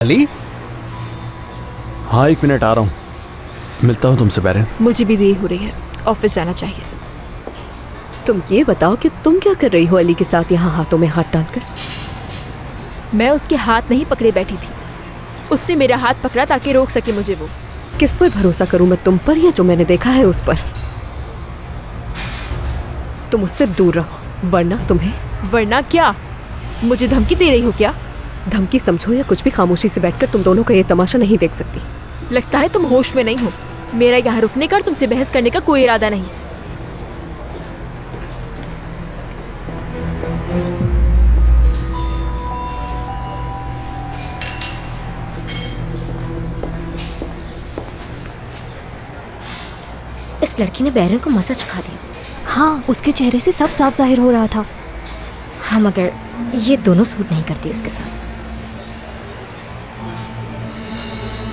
अली। हाँ, 1 मिनट आ रहा हूँ, मिलता हूँ तुमसे बैरन। मुझे भी देर हो रही है, ऑफिस जाना चाहिए। तुम ये बताओ कि तुम क्या कर रही हो अली के साथ यहाँ हाथों में हाथ डालकर? मैं उसके हाथ नहीं पकड़े बैठी थी, उसने मेरा हाथ पकड़ा ताकि रोक सके मुझे वो। किस पर भरोसा करूं मैं, तुम पर या जो मैंने देखा है उस पर? तुम उससे दूर रहो, वरना क्या? मुझे धमकी दे रही हो क्या? धमकी समझो या कुछ भी, खामोशी से बैठकर तुम दोनों का ये तमाशा नहीं देख सकती। लगता है तुम होश में नहीं हो। मेरा यहाँ रुकने का और तुमसे बहस करने का कोई इरादा नहीं। इस लड़की ने बैरन को मसा चखा दिया। हाँ, उसके चेहरे से सब साफ जाहिर हो रहा था। हाँ, मगर ये दोनों सूट नहीं करती उसके साथ।